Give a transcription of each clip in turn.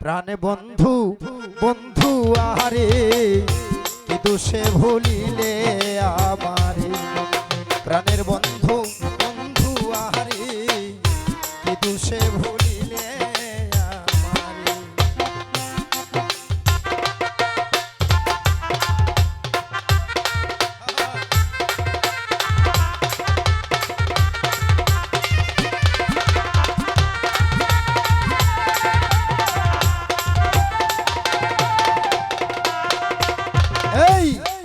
প্রাণে বন্ধু বন্ধু আহারে কি দোষে ভুলিলে আমারে প্রাণের বন্ধু বন্ধু আহারে কি দোষে ভুলিলে আমারে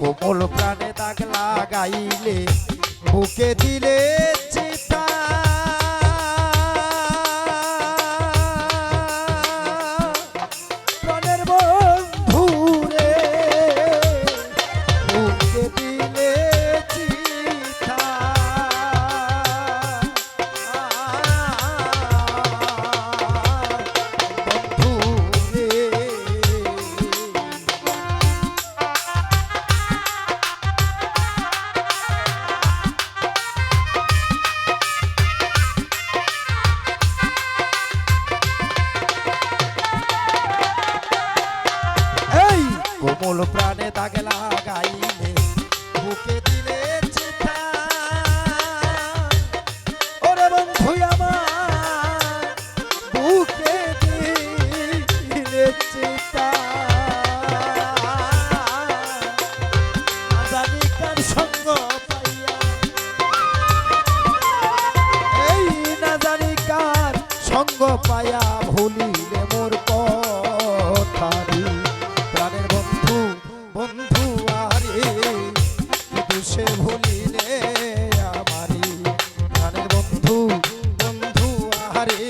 কোমল প্রাণে দাগ লাগাইলে বুকে দিলে চিতা প্রাণের বন্ধু রে বুকে দিলে চিতা বন্ধু রে কোমল প্রাণে দাগ লাগাইলে বুকে দিলে চিতা ওরে বন্ধু আমার বুকে দিলে চিতা জানি কার সঙ্গ পাইয়া এই না জানি কার সঙ্গ পাইয়া ভুলিলে মোর কথারি প্রাণের বন্ধু বন্ধু আরে কি দোষে ভুলিলে আমারে প্রাণের বন্ধু বন্ধু আরে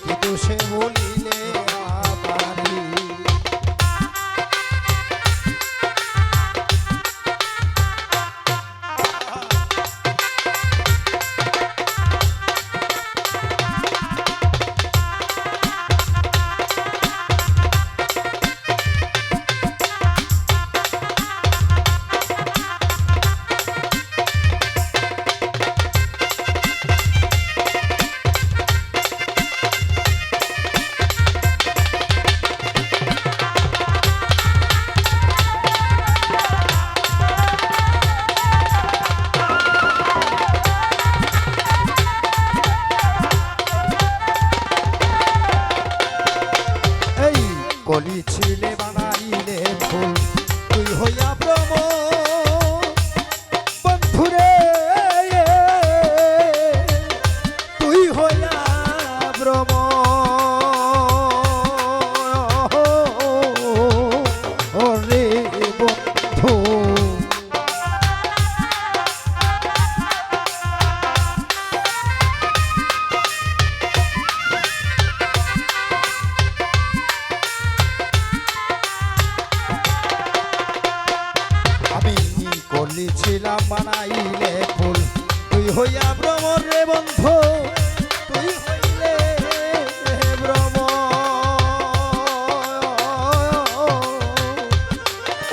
কি দোষে ভুলিলে আমারে কলি ছিলে বানাইলে ফুল তুই হইয়া ভ্রম বন্ধুরে তুই হইয়া ভ্রম ওরে বন্ধু ছিলাম বানাইলে ফুল তুই হইয়া ভ্রমর রে বন্ধু তুই হইলে ভ্রম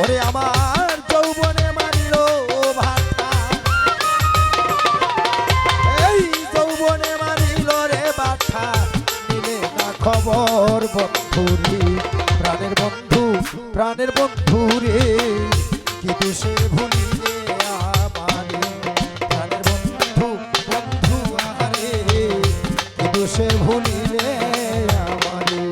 ওরে আমার যৌবনে মারিল ভাটা এই যৌবনে মারিল রে বাটা নিলে না খবর বন্ধুরে প্রাণের বন্ধু রে কি দোষে ভুলিলে আমারে প্রাণের বন্ধু বন্ধু আহারে কি দোষে ভুলিলে আমারে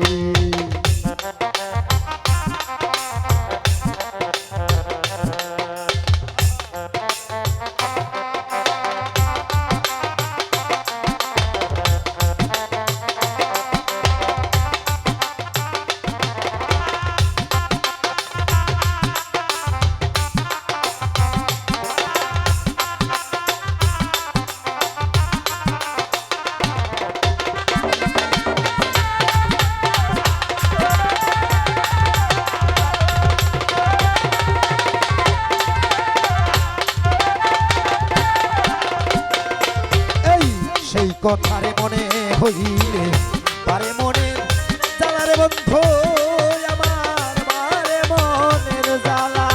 কথারে মনে হইলে পারে মনে জ্বালারে বন্ধু আমার মারে মনের জ্বালা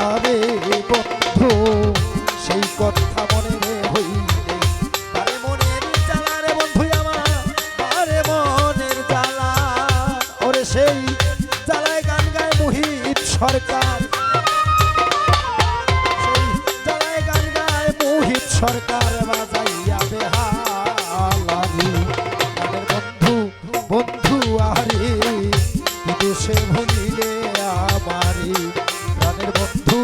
আরে বন্ধু সেই কথা মনে সরকার বাজাইয়া বেহালারি প্রাণের বন্ধু বন্ধু আরে কিন্তু সে ভুলিলে আমারে প্রাণের বন্ধু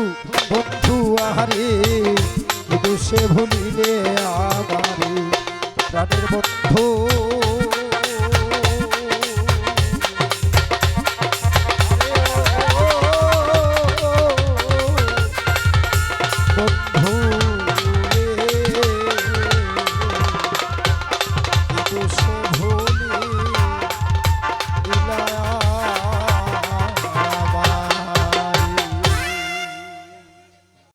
বন্ধু আরে কিন্তু সে ভুলিলে আমারে প্রাণের বন্ধু বন্ধু